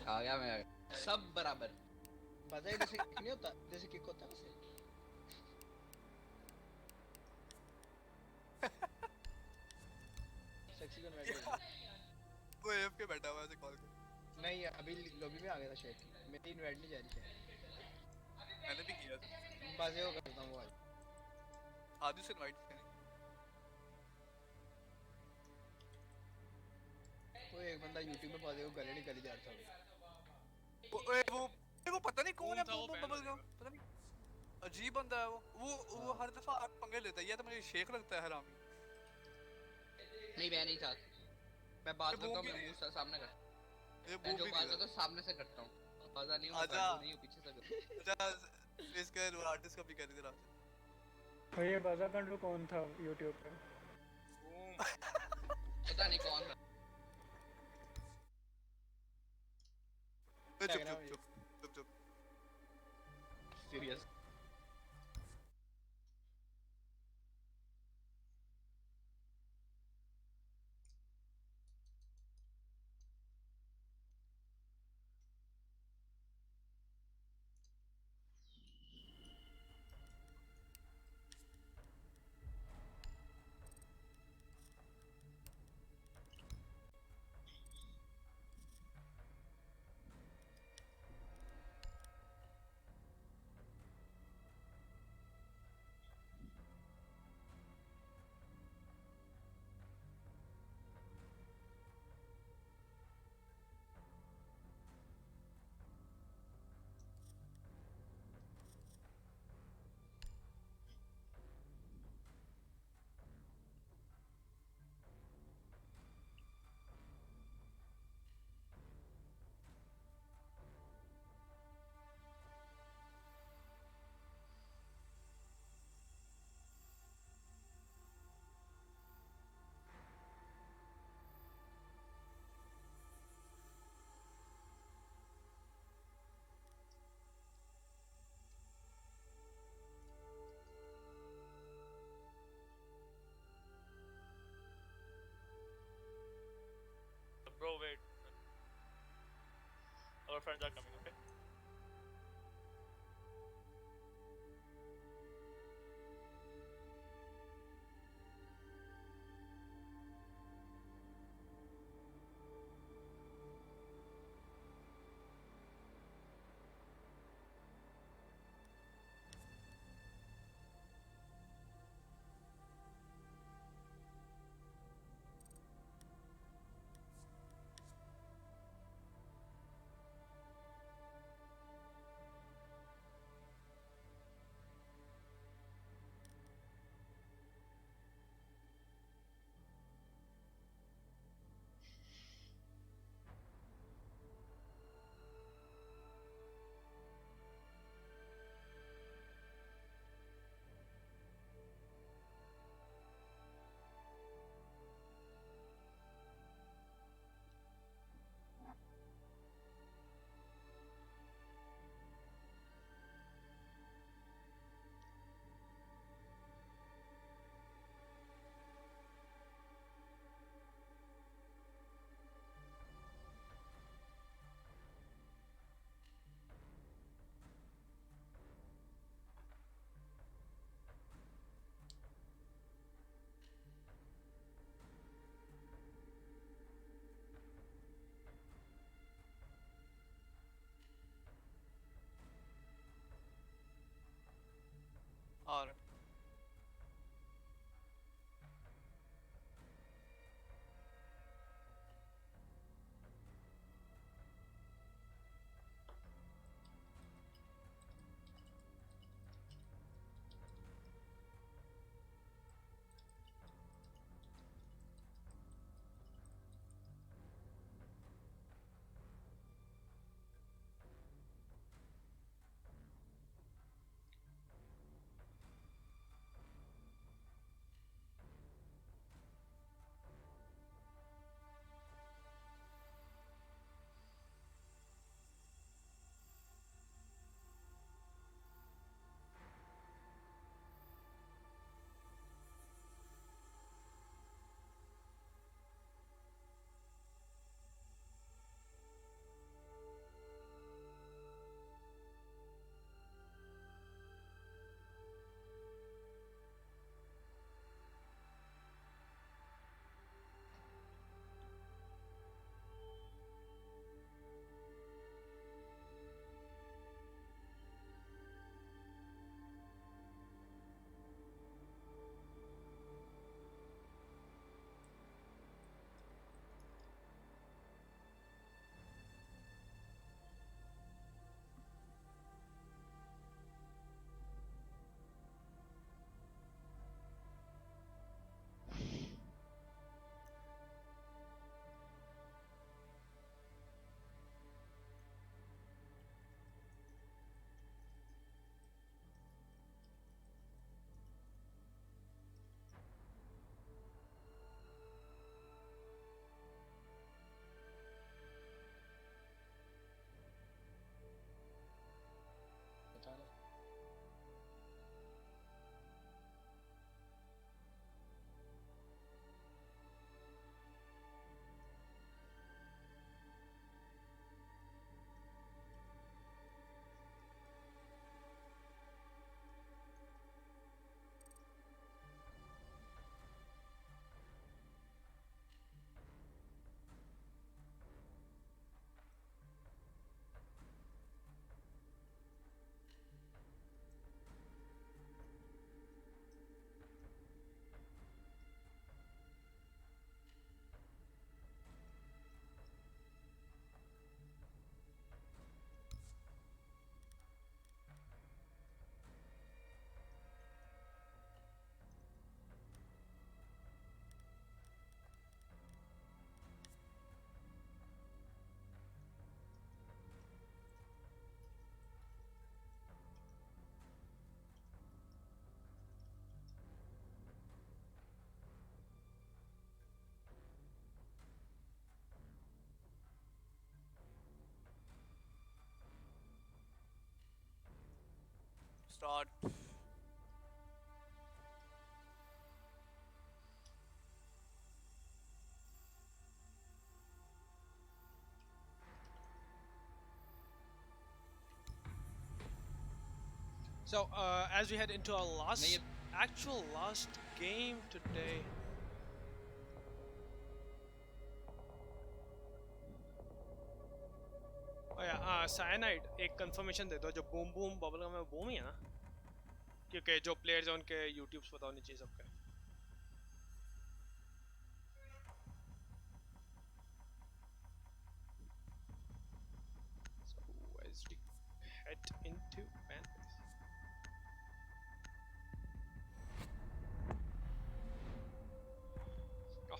आ गया मैं, सब बराबर। पता है जैसे नहीं होता, जैसे किक होता है वैसे। सेक्सी को इनवाइट कर दो। वो एफ के बैठा हुआ है, कॉल कर। नहीं अभी लॉबी में आ गया था शायद, मेरी इनवाइट नहीं जा रही शायद। मैंने भी किया था। बाजे को करता हूँ वो आज। आदि से इनवाइट करें। वो एक बंदा यूट्यूब में बाजे को गले निकाली जा रहा था। वो पता नहीं कौन है, था वो बबल का पता नहीं, अजीब बंदा है वो हर दफा आग पंगे लेता है। या तो मुझे शेख लगता है हरामी। नहीं मैं नहीं था, मैं बात ये करता हूँ, भी मैं नहीं मुंह सामने करता ये हूँ, मैं बूम जो भी बात नहीं करता हूँ सामने से करता हूँ, आजा नहीं हूँ, मैं आजा बैठू नहीं हूँ, पीछे से करता अच्छा इसके आर्टिस्ट का भी कर इधर आ। तो ये बाजा कंडू कौन था यूट्यूब पे? पता नहीं कौन था। चुप चुप चुप चुप चुप। Serious Bro, wait. Our friends are coming, okay? Start. So, as we head into our May actual last game today. Oh yeah, cyanide एक कंफर्मेशन दे दो जो बूम बूम बबल गम में बूम ही है ना क्योंकि जो प्लेयर्स हैं उनके यूट्यूब्स पता होनी चाहिए सबके So as we head into bandwidth oh.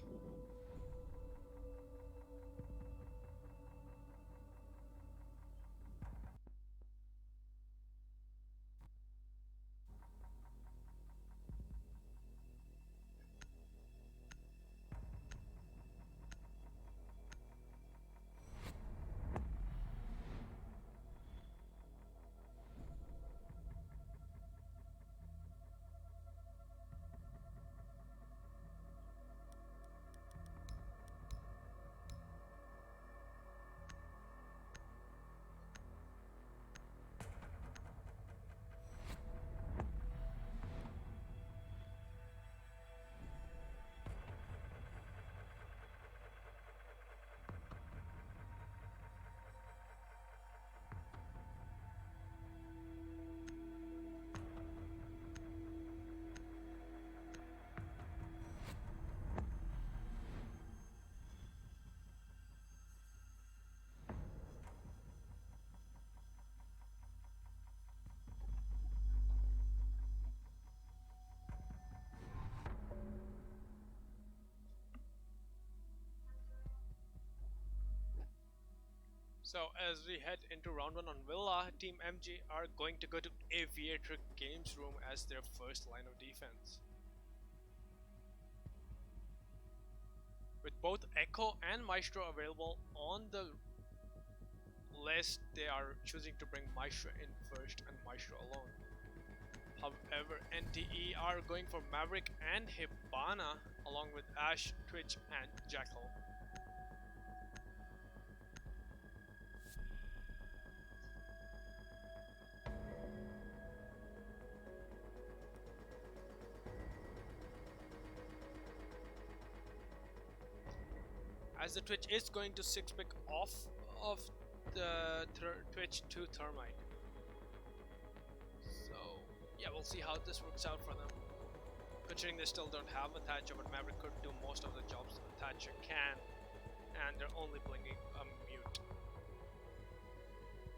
So as we head into round 1 on Villa, Team MG are going to go to Aviator Games Room as their first line of defense. With both Echo and Maestro available on the list, they are choosing to bring Maestro in first and Maestro alone. However, NTE are going for Maverick and Hibana along with Ash, Twitch and Jackal. As the Twitch is going to 6-pick off of the Twitch to Thermite. So, yeah, we'll see how this works out for them. Considering they still don't have a Thatcher, but Maverick could do most of the jobs a Thatcher can, and they're only blinking a mute.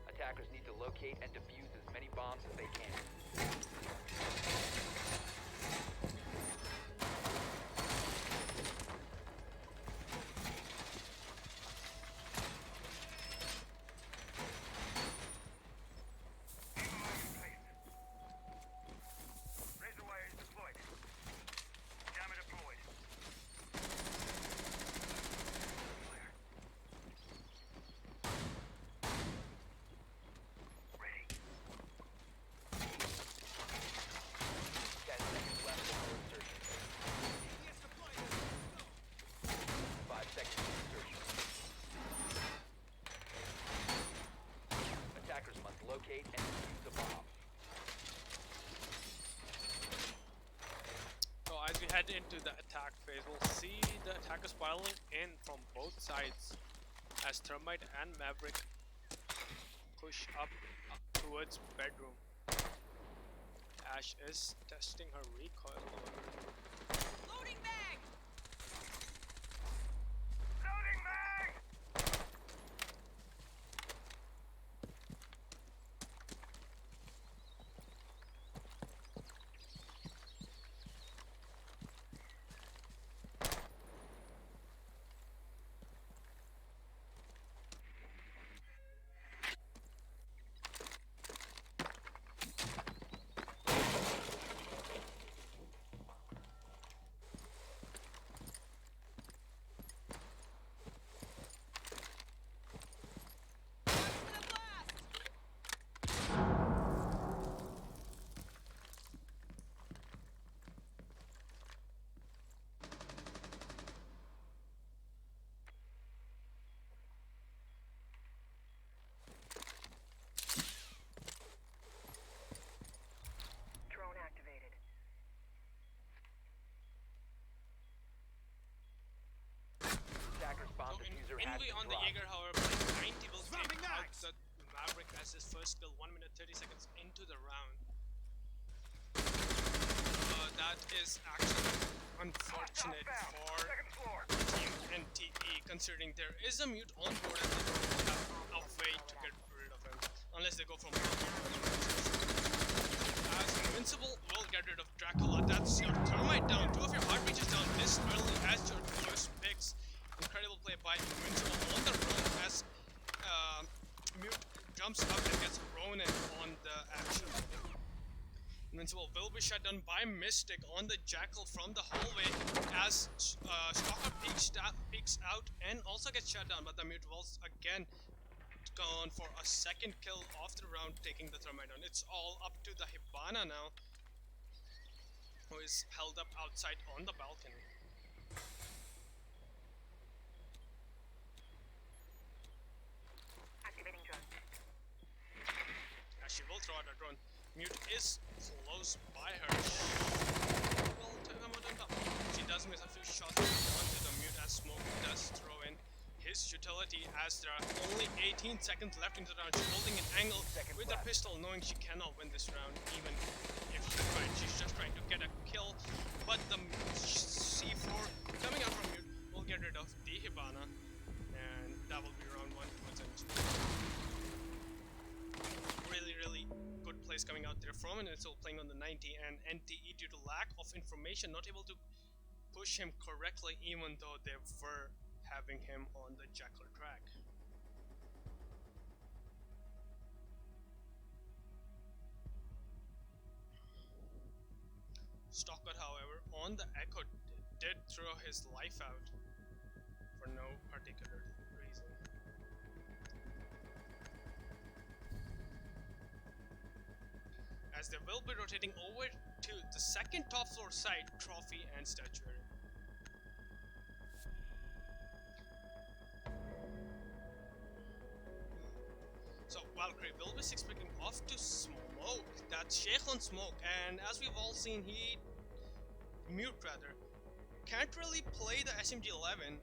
Attackers need to locate and defuse as many bombs as they can. Locate and defuse the bomb. So as we head into the attack phase, we'll see the attackers piling in from both sides as Thermite and Maverick push up towards bedroom. Ash is testing her recoil. Loading mag! Loading mag! Jaeger, however, playing 90 will take out the Maverick as his first kill 1 minute 30 seconds into the round. That is actually unfortunate for Team NTE, considering there is a mute on board and they don't have a way to get rid of him unless they go from as Invincible will get rid of Dracula. That's your thermite down, 2 of your heart reaches down this early as your first picks. Incredible play by Invincible on the run as Mute jumps up and gets Ronin on the action. Invincible will be shut down by Mystic on the Jackal from the hallway as Stalker peeks out and also gets shut down, but the Mute will again gone for a second kill of the round, taking the thermite down. It's all up to the Hibana now, who is held up outside on the balcony. Activating drone. As she will throw out a drone. Mute is close by her. Well, she does miss a few shots onto the Mute as Smoke does throw in his utility as there are only 18 seconds left into the round. She's holding an angle with her pistol, knowing she cannot win this round, even if she tried. She's just trying to get a kill, but the C4 coming out from Mute will get rid of the Hibana, and that will be round 1 towards end. Really good plays coming out there from Invincible playing on the 90, and NTE, due to lack of information, not able to push him correctly, even though they were having him on the Jackal track. Stalker, however, on the Echo did throw his life out for no particular reason. As they will be rotating over to the second top floor side, Trophy and Statuary. So Valkyrie will be 6 picking off to Smoke. That's Sheikh on Smoke, and as we've all seen, Mute rather, can't really play the SMG-11,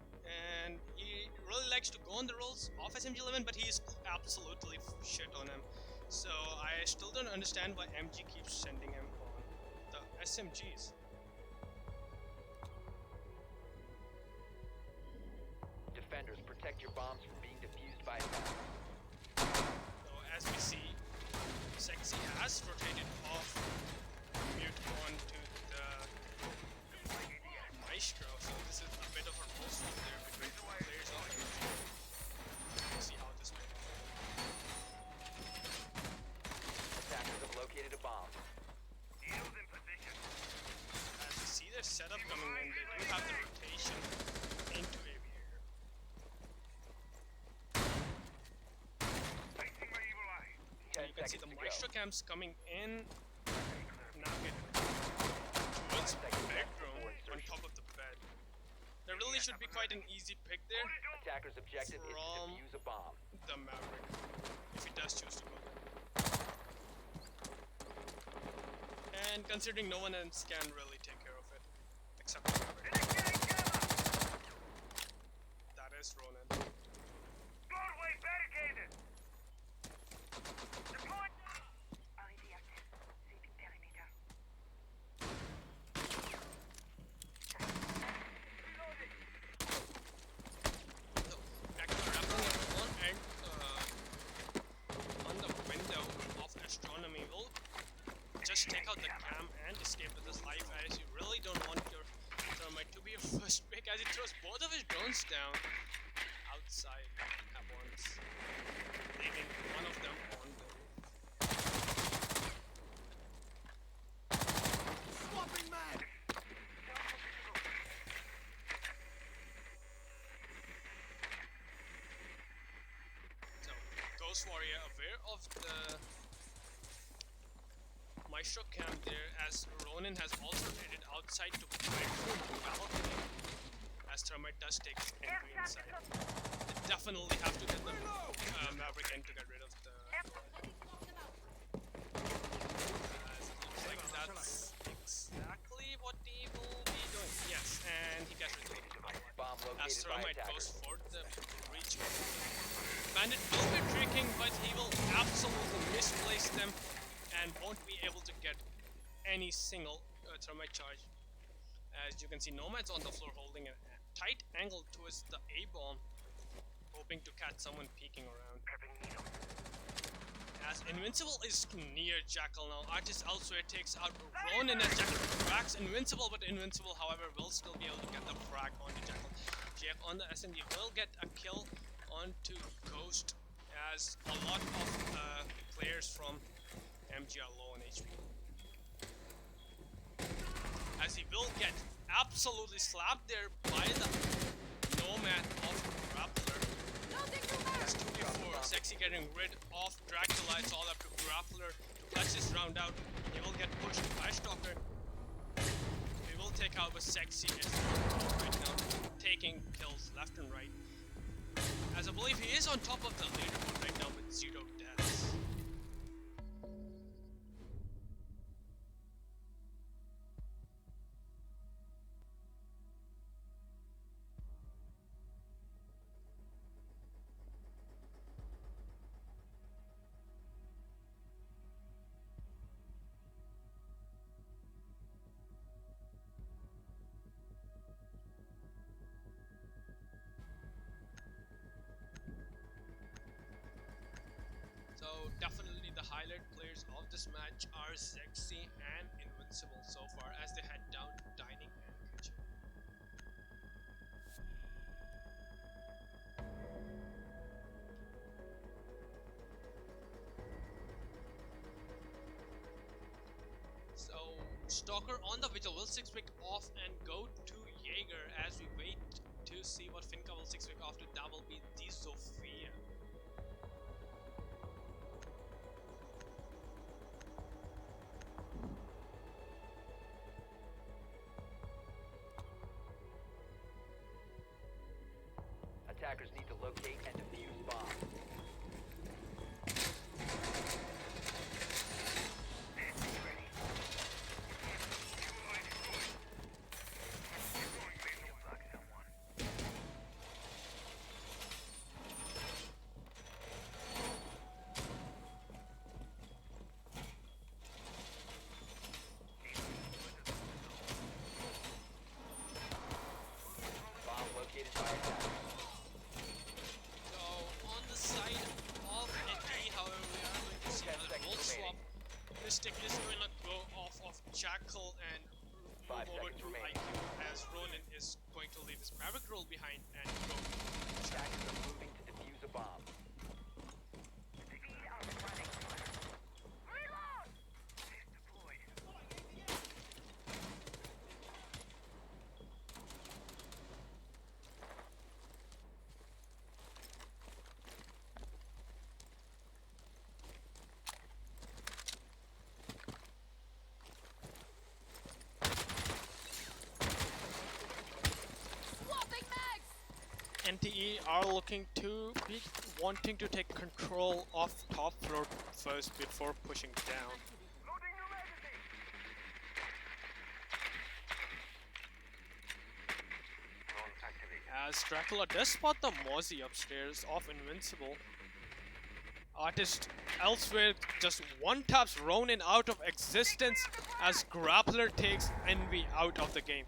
and he really likes to go on the rolls of SMG-11, but he's absolutely shit on him. So I still don't understand why MG keeps sending him on the SMGs. Defenders, protect your bombs from being defused by attack. So as we see, Sexy has rotated off Mute onto the Maestro, so this is a bit of a roll swap there between two players of MG. We'll see how this plays. Attackers have located a bomb. As we see their setup coming in, they do have the rotation into Aviator. And you can see the Maestro camps coming in. Now get towards the bedroom on top of the bed. There really should be quite an easy pick there Attacker's objective is to from defuse a bomb. the Maverick, if he does choose to go there. And considering no one else can really take care of it, except the Maverick. That is Ronin. Doorway barricaded. Deployed. REV active. Sweeping perimeter. So, back to grappling everyone, and on the window of Astronomy will just take out the cam and escape with his life, as you really don't want your Thermite to be your first pick, as he throws both of his drones down outside at once, leaving one of them on the roof. Swapping mag. So, Ghost Warrior aware of the Maestro camp there, as Ronin has also rotated outside to bedroom balcony, as Thermite does take entry inside. They definitely have to get the Maverick in to get rid of the as it looks like that's exactly what he will be doing. Yes, and he gets rid of the Bomb as located by Thermite attackers. goes for the breach. Bandit will be tricking, but he will absolutely misplace them and won't be able to get any single thermite charge. As you can see, Nomad's on the floor holding a tight angle towards the A-bomb, hoping to catch someone peeking around. As Invincible is near Jackal now, Artist elsewhere takes out Ronin as Jackal cracks Invincible, but Invincible, however, will still be able to get the frag onto Jackal. Jack on the SMG will get a kill onto Ghost, as a lot of players from MG are low on HP. As he will get absolutely slapped there by the Nomad of Grappler. It's 2v4, Sexy getting rid of Dracula, it's all up to Grappler to clutch this round out. He will get pushed by Stalker. He will take out with Sexy is right now, taking kills left and right. As I believe he is on top of the leaderboard right now with 0 deaths. So definitely the highlight players of this match are Sexy and Invincible so far as they head down to Dining and Kitchen. So Stalker on the Vigil will 6-pick off and go to Jaeger as we wait to see what Finka will 6-pick off to. That will be the Sophia. Attackers need to locate and defuse bombs. Bomb located by attackers. So on the side of NTE, however, we are going to see another roll swap. Mystic is going to go off of Jackal and move 5 over seconds to remaining. IQ as Ronin is going to leave his Maverick roll behind and go. Attackers are moving to defuse a bomb. NTE are looking to be wanting to take control of top floor first before pushing down. As Dracula does spot the Mozzie upstairs of Invincible. Artist elsewhere just one taps Ronin out of existence as Grappler takes Envy out of the game.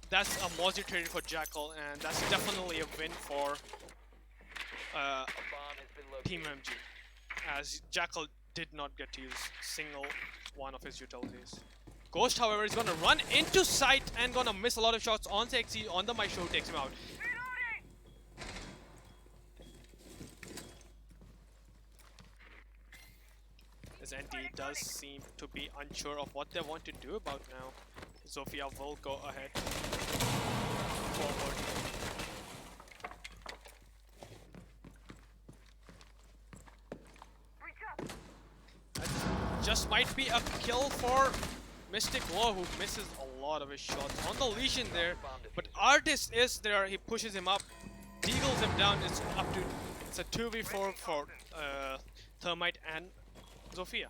That's a Mozzie trade for Jackal, and that's definitely a win for A bomb has been located. Team MG, as Jackal did not get to use single one of his utilities. Ghost, however, is gonna run into sight and gonna miss a lot of shots on Sexy on the Maestro, who takes him out. As NTE does seem to be unsure of what they want to do about now. Zofia will go ahead forward. That just might be a kill for Mystic Law, who misses a lot of his shots on the Legion there. But Artist is there, he pushes him up, deagles him down. It's a 2v4 for Thermite and Zofia.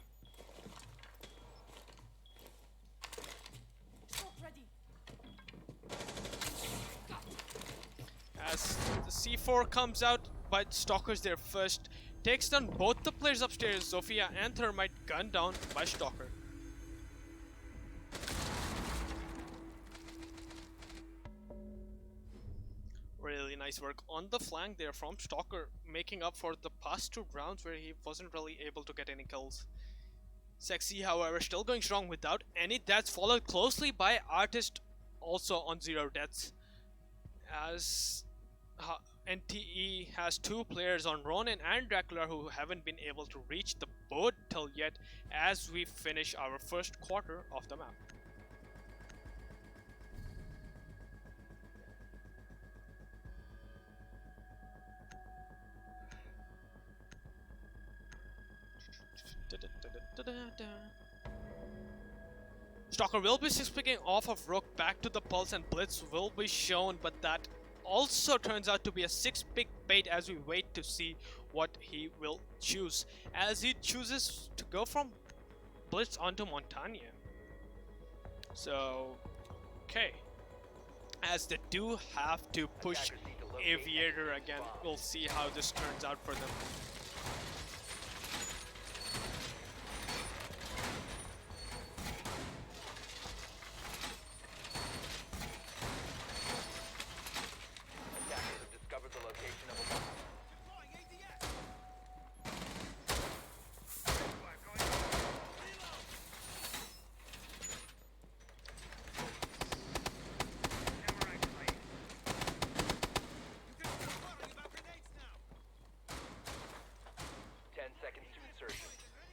As the C4 comes out, but Stalker's there first. Takes down both the players upstairs, Sophia and Thermite, gunned down by Stalker. Really nice work on the flank there from Stalker, making up for the past 2 rounds where he wasn't really able to get any kills. Sexy, however, still going strong without any deaths, followed closely by Artist, also on 0 deaths. As NTE has 2 players on Ronin and Dracula who haven't been able to reach the boat till yet, as we finish our first quarter of the map. Stalker will be 6-picking off of Rook back to the Pulse, and Blitz will be shown, but that also turns out to be a 6-pick bait as we wait to see what he will choose, as he chooses to go from Blitz onto Montagna. So, okay, as they do have to push Aviator again, we'll see how this turns out for them.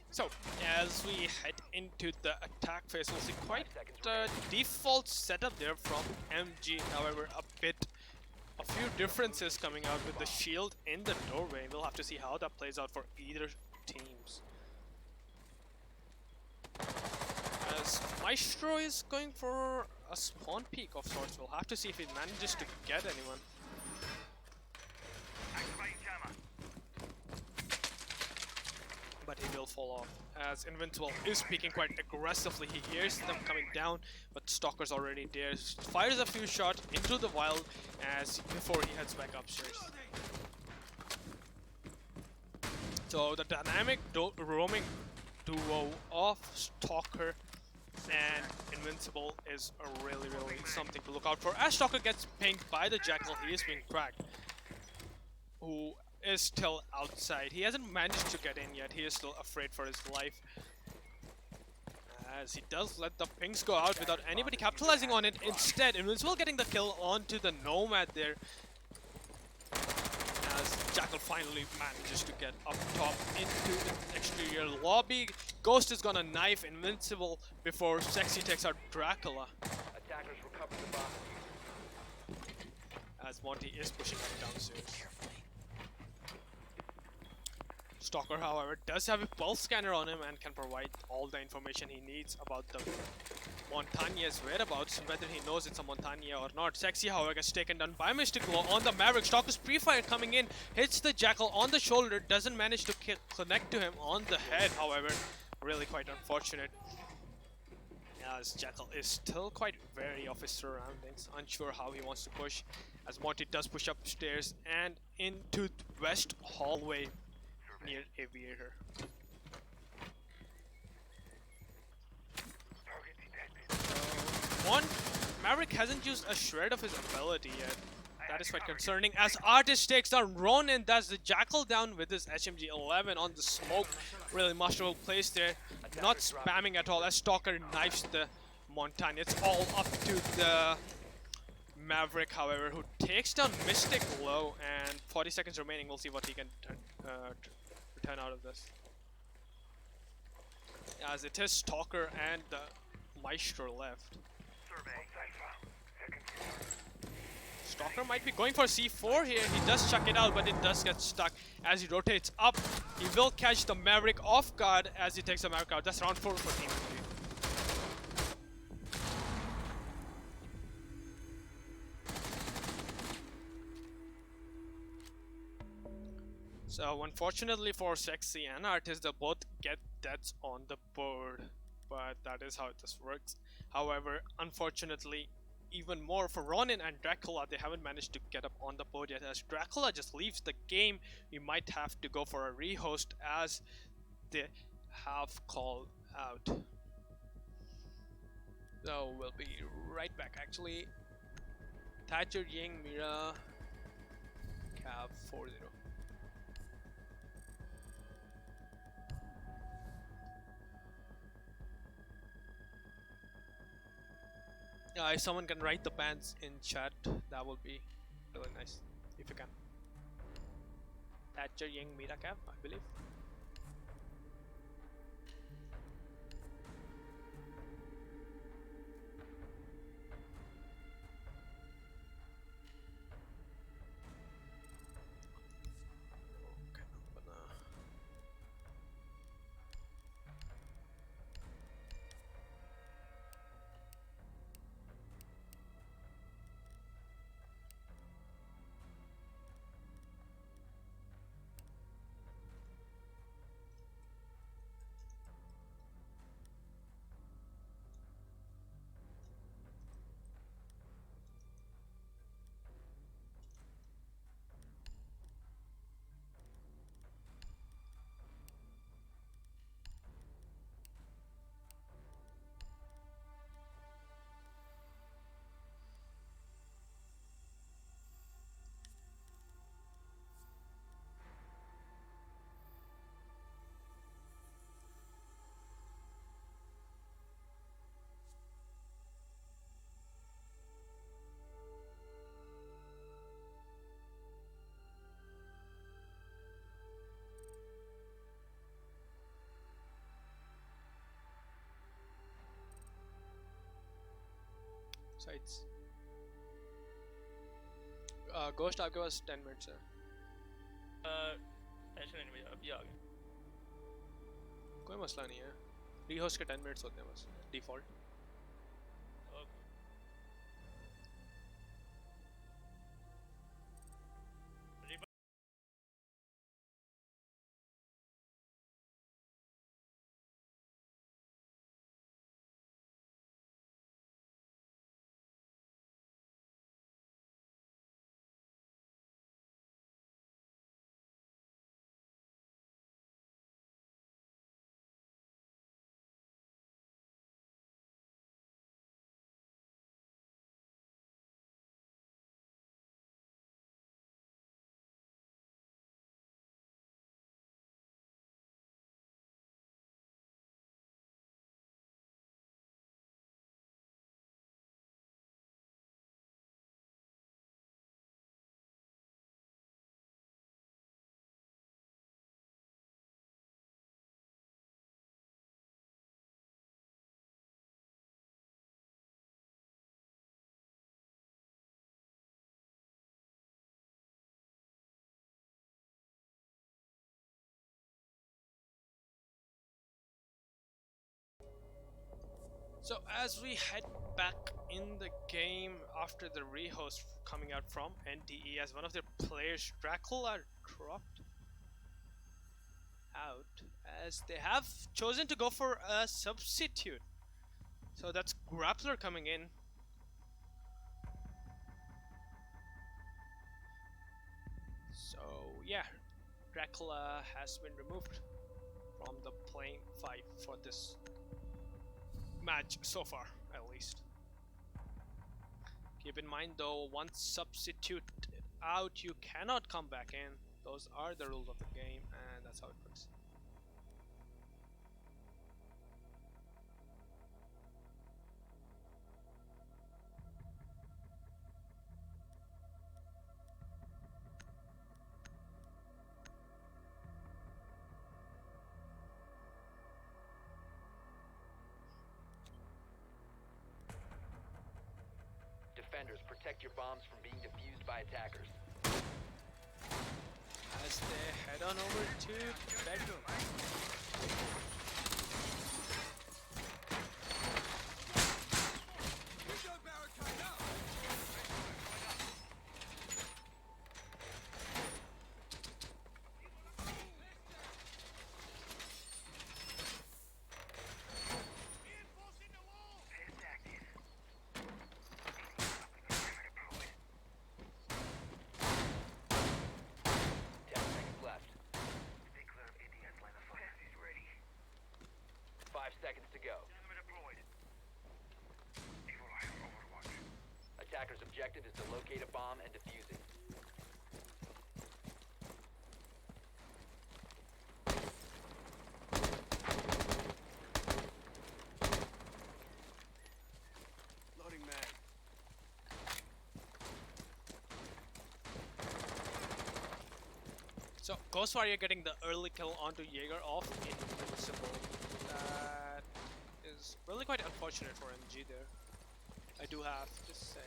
So, as we head into the attack phase, we'll see quite a default setup there from MG. However, a few differences coming out with the shield in the doorway. We'll have to see how that plays out for either teams. As Maestro is going for a spawn peek of sorts, we'll have to see if he manages to get anyone. But he will fall off, as Invincible is peeking quite aggressively. He hears them coming down, but Stalker's already there. Fires a few shots into the wild as before he heads back upstairs. So the dynamic roaming duo of Stalker and Invincible is really something to look out for. As Stalker gets pinged by the Jackal, he is being cracked, who is still outside. He hasn't managed to get in yet. He is still afraid for his life, as he does let the pings go out without anybody capitalizing on it. Instead, Invincible getting the kill onto the Nomad there, as Jackal finally manages to get up top into the exterior lobby. Ghost is gonna knife Invincible before Sexy takes out Dracula. Attackers recover the bomb. As Monty is pushing him downstairs. Stalker, however, does have a pulse scanner on him and can provide all the information he needs about the Montagna's whereabouts, whether he knows it's a Montagna or not. Sexy, however, gets taken down by Mystic Glow on the Maverick. Stalker's pre-fire coming in, hits the Jackal on the shoulder, doesn't manage to connect to him on the head, however. Really quite unfortunate, as Jackal is still quite wary of his surroundings, unsure how he wants to push, as Monty does push upstairs and into the west hallway near Aviator. One, Maverick hasn't used a shred of his ability yet. That is quite concerning, as Artist takes down Ronin, does the Jackal down with his SMG-11 on the smoke. Really masterful place there, not spamming at all, as Stalker knifes the Montagna. It's all up to the Maverick, however, who takes down Mystic Glow, and 40 seconds remaining. We'll see what he can return out of this, as it is Stalker and the Maestro left. Stalker might be going for C4 here. He does chuck it out, but it does get stuck as he rotates up. He will catch the Maverick off guard as he takes the Maverick out. That's round 4 for Team MG. So unfortunately for Sexy and Artist, they both get deaths on the board, but that is how this works. However, unfortunately, even more for Ronin and Dracula. They haven't managed to get up on the board yet. As Dracula just leaves the game, we might have to go for a rehost as they have called out. So we'll be right back. Actually, Thatcher, Ying, Mira, Cav 40. If someone can write the bands in chat, that would be really nice if you can. Thatcher, Ying, Mira, Cav, I believe. Sites. Ghost आपके पास 10 minutes है. Tension नहीं भैया अभी आ गए. कोई मसला नहीं है. Rehost के 10 minutes होते हैं बस. Default. Okay. So as we head back in the game after the rehost coming out from NTE, as one of their players, Dracula, dropped out as they have chosen to go for a substitute. So that's Grappler coming in. So yeah, Dracula has been removed from the playing fight for this match so far, at least. Keep in mind though, once substitute out, you cannot come back in. Those are the rules of the game, and that's how it works. Defenders, protect your bombs from being defused by attackers. As they head on over to bedroom. seconds to go. Attacker's objective is to locate a bomb and defuse it. Loading mag. So Ghost Warrior getting the early kill onto Jaeger off Invincible. That is really quite unfortunate for MG there. I do have to say.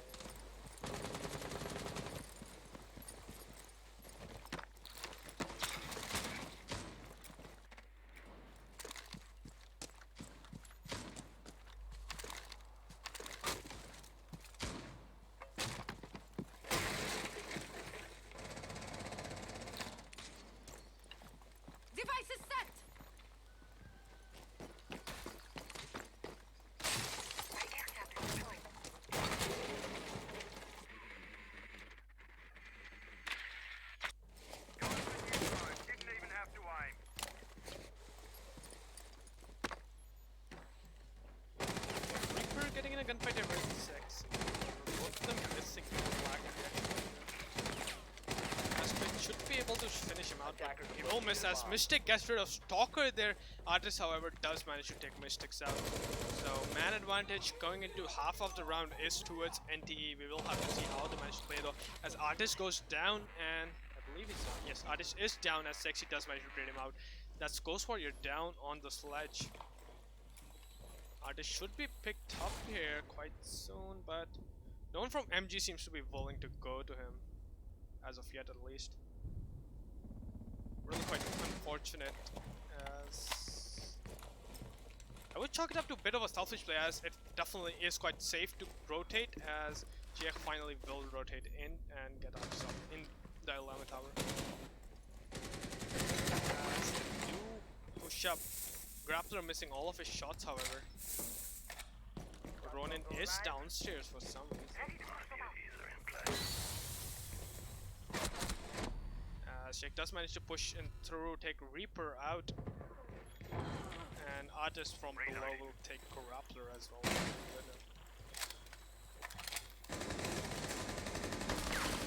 Device is set! Air captain deployed. Didn't even have to aim. Reaper getting in a gunfight at versus 6. Both of them missing flag. Aspect should be able to finish him out, but he will miss as Mystic gets rid of Stalker there. Artist, however, does manage to take Mystics out. So, man advantage going into half of the round is towards NTE. We will have to see how they manage to play though. As Artist goes down, and I believe he's down. Yes, Artist is down as Sexy does manage to trade him out. That's Ghost Warrior down on the sledge. Artist should be picked up here quite soon, but no one from MG seems to be willing to go to him. As of yet, at least. Really quite unfortunate, as I would chalk it up to a bit of a selfish play, as it definitely is quite safe to rotate, as GX finally will rotate in and get himself in the 11th tower. As they do push up. Grappler missing all of his shots, however. Ronin is downstairs for some reason. Shake does manage to push in through, take Reaper out, and Artist from below will take Grappler as well.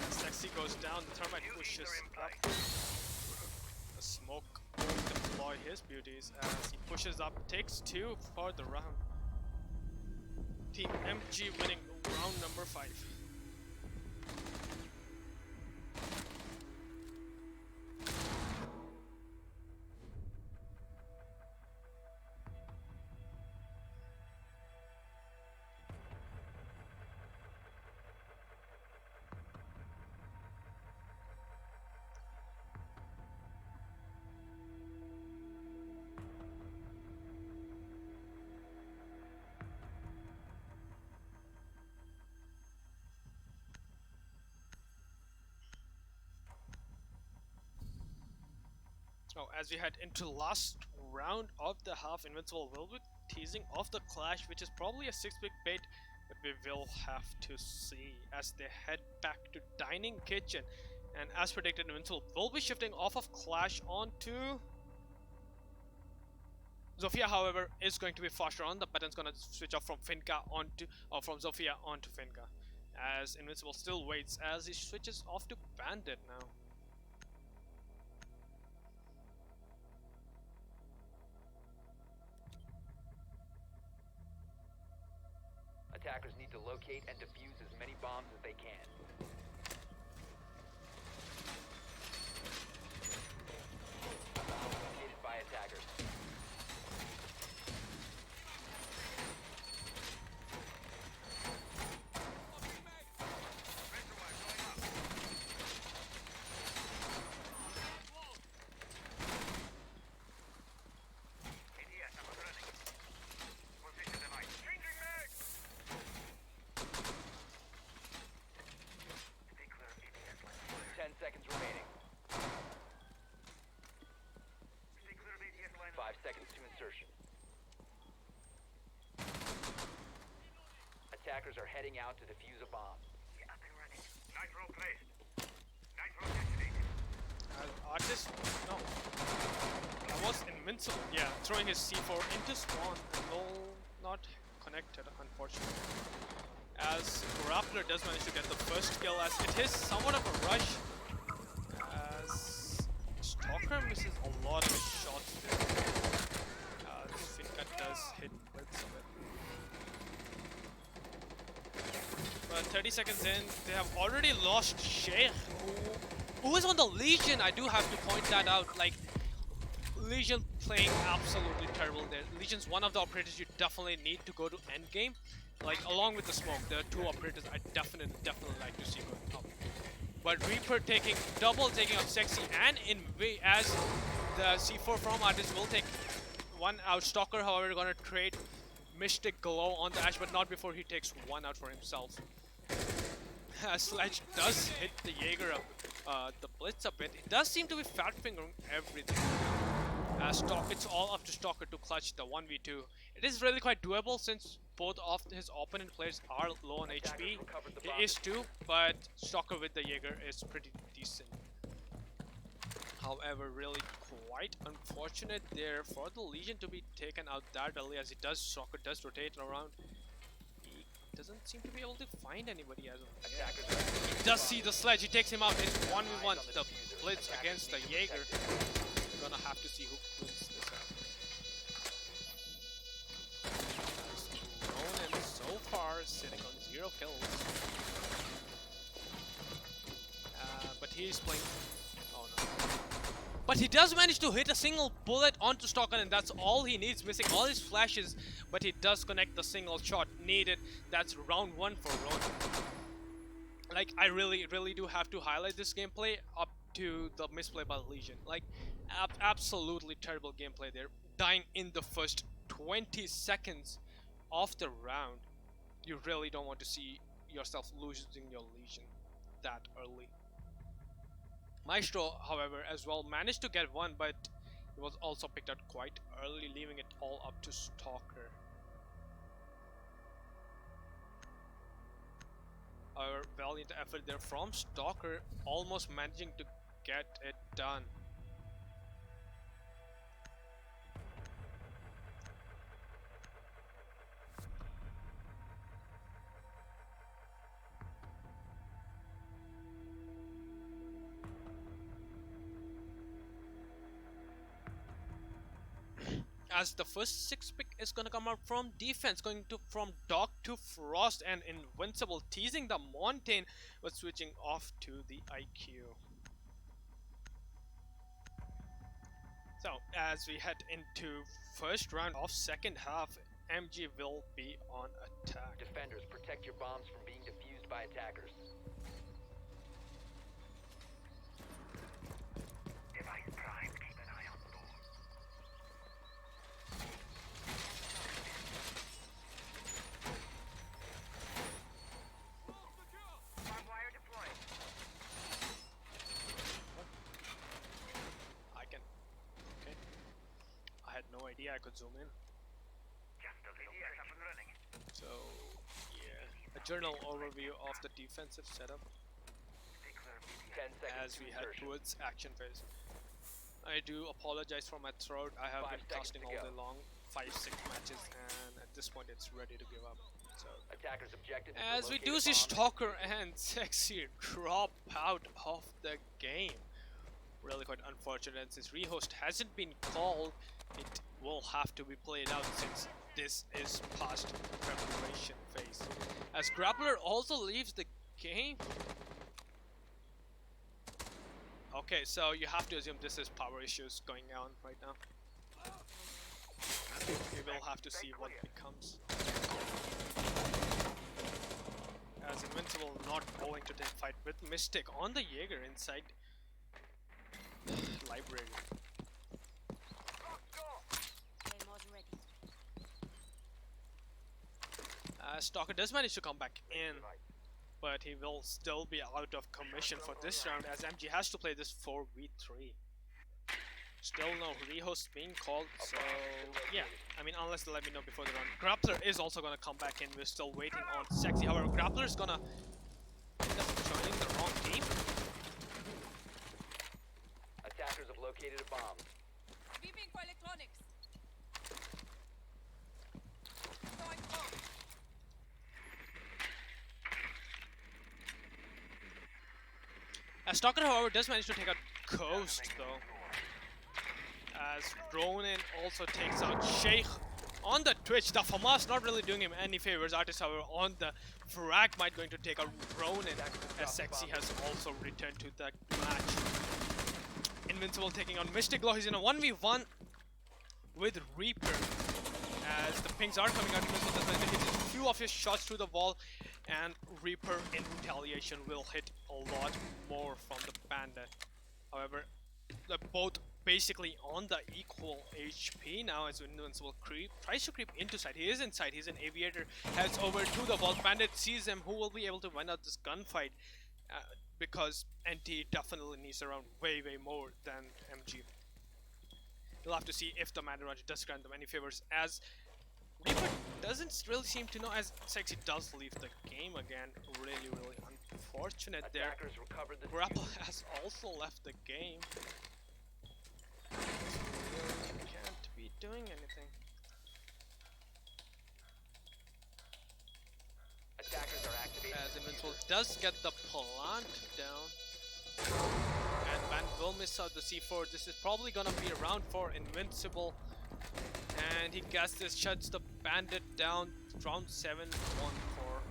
Sexy goes down, the Thermite pushes up. The Smoke will deploy his beauties as he pushes up, takes 2 for the round. Team MG winning round number 5. Now, as we head into last round of the half, Invincible will be teasing off the clash, which is probably a 6-pick bait, but we will have to see as they head back to Dining Kitchen. And as predicted, Invincible will be shifting off of clash onto Zofia. However, is going to be faster on. The button's gonna switch off from Finka onto, or from Zofia onto Finka, as Invincible still waits as he switches off to Bandit now. Attackers need to locate and defuse as many bombs as they can. Bomb located by attackers. ADS, I'm running. Position device. Changing mag! Stay clear of ADS line of fire. 10 seconds remaining. Stay clear of ADS line of 5 seconds to insertion. Attackers are heading out to defuse a bomb. Get up and running. Nitro placed. Nitro detonated. Artist, no. That was Invincible. Yeah, throwing his C4 into Spawn. not connected, unfortunately. As Grappler does manage to get the first kill, as it is somewhat of a rush. As Stalker misses a lot of his shots there. Finka does hit bits of it. But 30 seconds in, they have already lost Sheikh, who is on the Legion. I do have to point that out. Like, Legion playing absolutely terrible there. Legion's one of the operators you definitely need to go to endgame. Like, along with the smoke, there are two operators I definitely like to see going up. But Reaper taking out Sexy and Invi, as the C4 from artist will take one out. Stalker, however, gonna trade Mystic Glow on the Ash, but not before he takes one out for himself. Sledge does hit the Jaeger up, the Blitz a bit. It does seem to be fat fingering everything. It's all up to Stalker to clutch the 1v2. It is really quite doable since both of his opponent players are low on HP. He is too, but Stalker with the Jaeger is pretty decent. However, really quite unfortunate there for the Legion to be taken out that early, as Stalker does rotate around. He doesn't seem to be able to find anybody as of yet. He does see the Sledge, he takes him out. It's 1v1, the Blitz against the Jaeger. Gonna have to see who wins this out. As Ronan so far sitting on 0 kills. But he's playing. Oh no. But he does manage to hit a single bullet onto Stalker, and that's all he needs, missing all his flashes. But he does connect the single shot needed. That's round 1 for Ronan. Like, I really do have to highlight this gameplay up to the misplay by Legion. Like, absolutely terrible gameplay there. Dying in the first 20 seconds of the round. You really don't want to see yourself losing your Legion that early. Maestro, however, as well managed to get one, but he was also picked out quite early, leaving it all up to Stalker. A valiant effort there from Stalker, almost managing to get it done. As the first 6 pick is gonna come out from defense, going to from Doc to Frost and Invincible, teasing the Mountain, but switching off to the IQ. So as we head into first round of second half, MG will be on attack. Defenders, protect your bombs from being defused by attackers. Device primed. Keep an eye on the door. Barbed wire deployed. I can. Okay. I had no idea I could zoom in. Just a little pressure. Up and running. So, yeah. A general overview of the defensive setup 10 seconds as we to head insertion. towards action phase. I do apologize for my throat. I have 5 been seconds casting to all go. day long, 5-6 matches, and at this point it's ready to give up. So, Attackers objective is to as we locate do a see bomb. Stalker and Sexy drop out of the game. Really quite unfortunate, since rehost hasn't been called. It will have to be played out since this is past preparation phase. As Grappler also leaves the game. Okay, so you have to assume this is power issues going on right now. We will have to see what becomes. As Invincible not going to take fight with Mystic on the Jaeger inside library. Stalker does manage to come back in, but he will still be out of commission for this round, as MG has to play this 4v3. Still no rehost being called, so yeah, I mean, unless they let me know before the round. Grappler is also gonna come back in. We're still waiting on Sexy. However, Grappler is gonna end up joining the wrong team. Attackers have located a bomb. Beeping for electronics. So Stalker, however, does manage to take out Coast though, as Ronin also takes out Sheikh on the Twitch. The FAMAS not really doing him any favors. Artist, however, on the frag might going to take out Ronin, as Sexy has also returned to the match. Invincible taking on Mystic Glow. He's in a 1v1 with Reaper, as the pings are coming out. Invincible does manage to hit a few of his shots through the wall, and Reaper in retaliation will hit a lot more from the Bandit. However, they're both basically on the equal HP now, as Invincible tries to creep into side. He is inside. He's an Aviator. Heads over to the wall. Bandit sees him. Who will be able to win out this gunfight? Because NTE definitely needs around way more than MG. We'll have to see if the Mandaraj does grant them any favors, as Reaper doesn't really seem to know, as Sexy does leave the game again. Really unfortunate there. Attackers recovered the Grapple has also left the game. Really can't be doing anything. Attackers are activated. As Invincible does get the plant down, and Van will miss out the C4. This is probably gonna be a round for Invincible, and he gets this, shuts the Bandit down. Round 7-1 for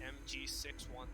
MG 6-1.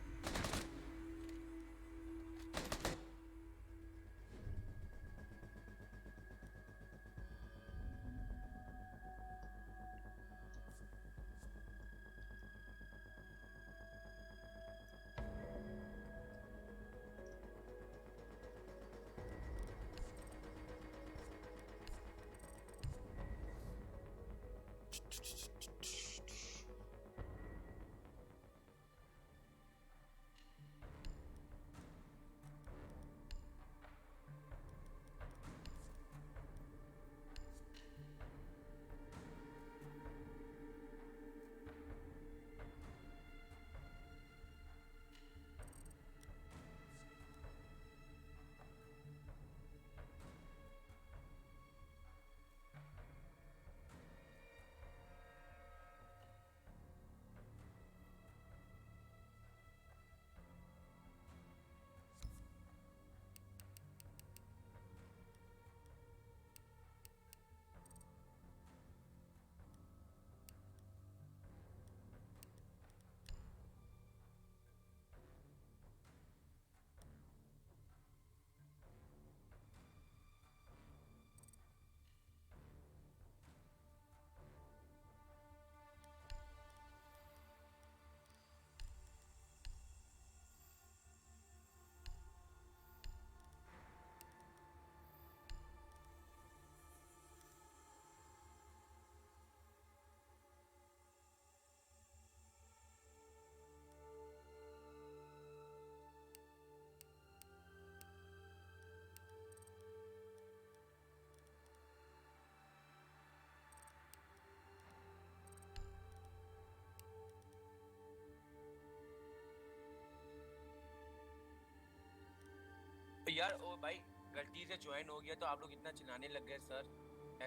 यार ओ भाई गलती से join हो गया तो आप लोग इतना चिल्लाने लग गए सर,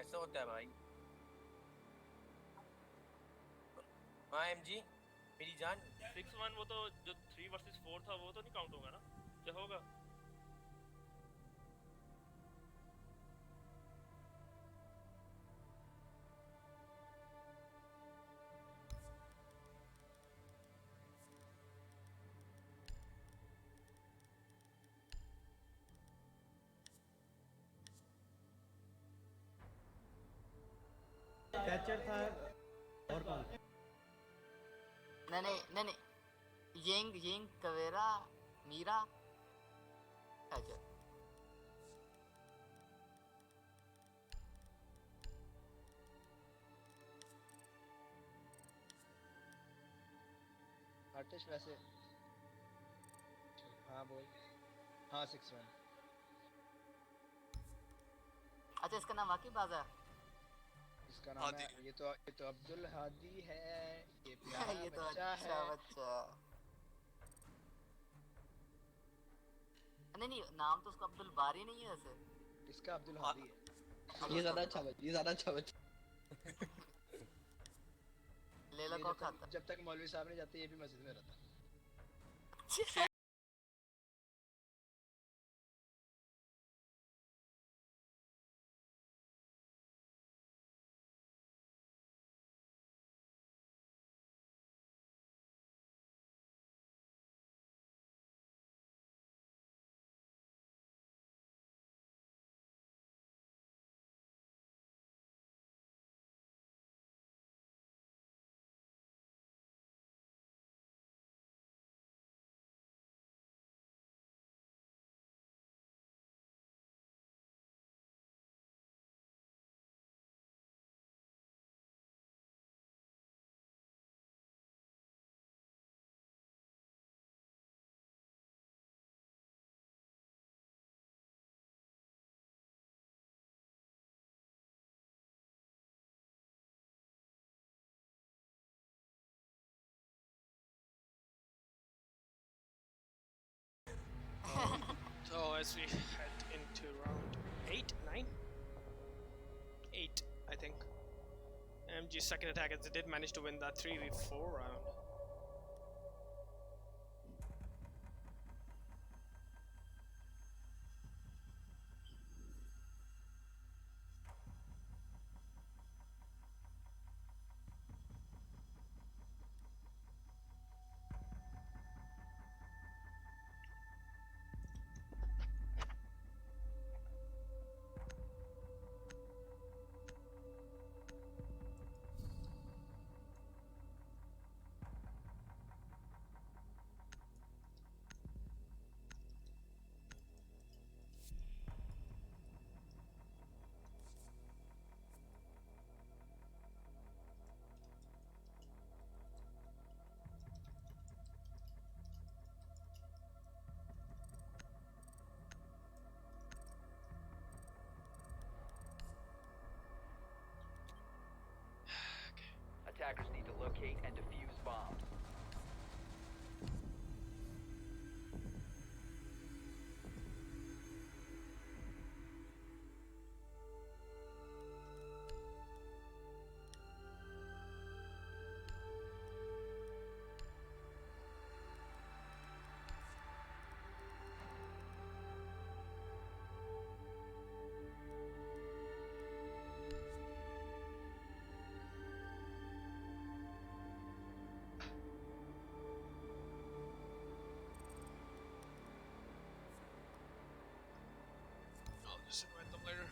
ऐसा होता है भाई। हाँ एमजी मेरी जान। 6-1 वो तो जो 3 वर्सेस 4 था वो तो नहीं काउंट होगा ना, क्या होगा? कैचर था और कौन? नहीं येंग कवेरा मीरा कैचर। आर्टिस्ट वैसे हाँ बोल। हाँ 6-1। अच्छा इसका नाम वाकई बाजा है? इसका नाम है ये तो अब्दुल हादी है, ये प्यारा ये तो बच्चा अच्छा है। बच्चा। नहीं नाम तो उसका अब्दुल बारी नहीं है वैसे। इसका अब्दुल हादी है। ये ज्यादा अच्छा बच्चा। लेला कौन खाता? जब तक मौलवी साहब नहीं जाते ये भी मस्जिद में रहता। as we head into round 8, 9? 8, I think. MG's second attack as they did manage to win that 3v4 round. Attackers need to locate and defuse bombs. I'll just invite them later.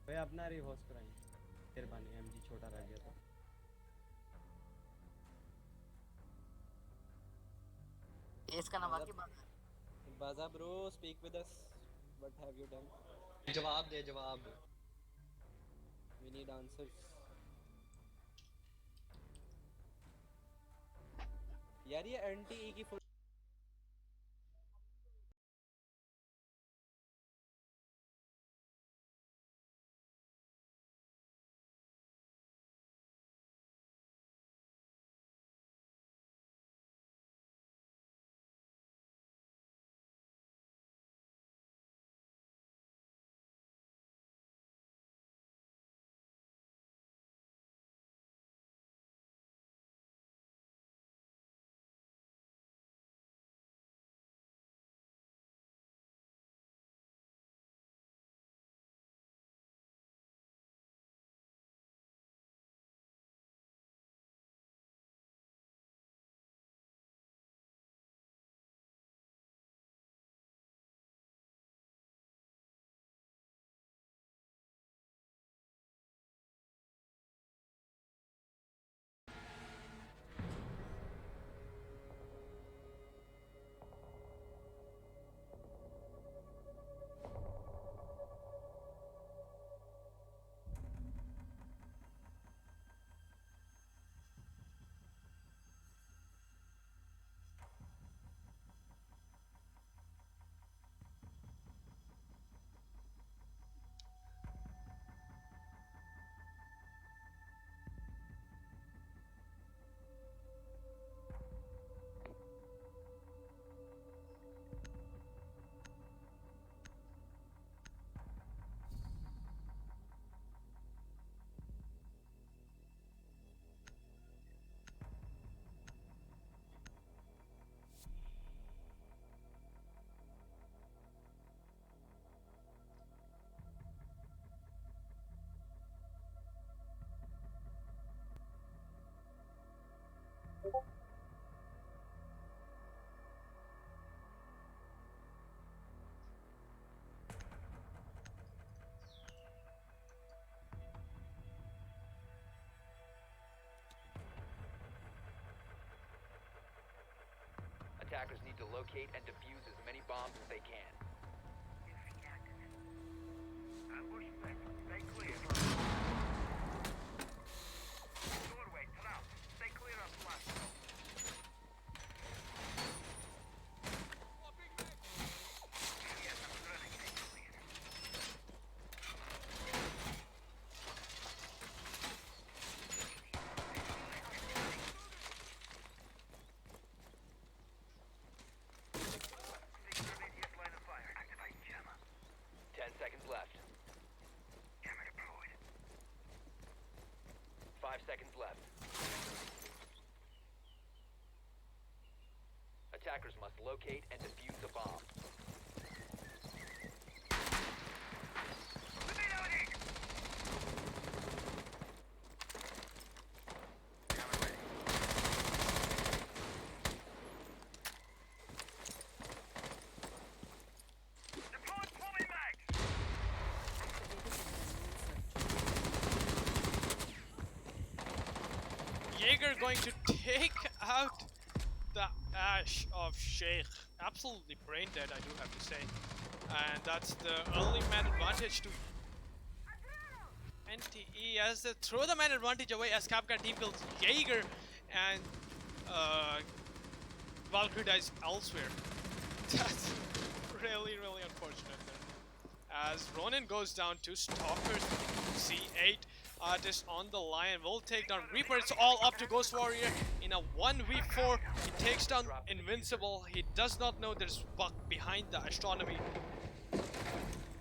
भाई अपना रिहोस्ट कराएंगे मेहरबानी MG छोटा रह गया तो इसका नाम बाकी बाजा bro speak with us what have you done जवाब दे जवाब वी नीड आंसर्स यार ये एनटीई की locate and defuse as many bombs as they can. New feed active. Ambush set. Stay clear. Doorway, trap. Stay clear of blast. Yes, I'm running. Stay clear. Intermediate line of fire. Activate jammer. 10 seconds left. Jammer deployed. 5 seconds left. Attackers must locate and defuse a bomb. Reloading! Jammer ready. Deploy plumbing mag! Jaeger going to take out the Ash of Sheikh. Absolutely brain dead, I do have to say. And that's the early man advantage to NTE as they throw the man advantage away as Capca team kills Jaeger and Valkyrie dies elsewhere. That's really unfortunate there. As Ronin goes down to Stalkers, C8 artist on the line will take down Reaper. It's all up to Ghost Warrior in a 1v4. He takes down Invincible. He does not know there's Buck behind the astronomy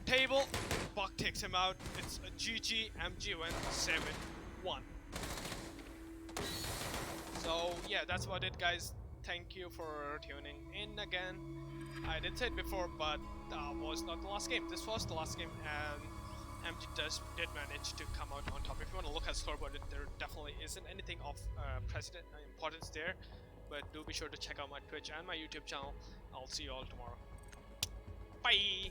table. Buck takes him out. It's a GG. MG win 7-1. So yeah, that's about it, guys. Thank you for tuning in again. I did say it before, but that was not the last game. This was the last game, and MG did manage to come out on top. If you want to look at scoreboard, there definitely isn't anything of importance there. But do be sure to check out my Twitch and my YouTube channel. I'll see you all tomorrow. Bye!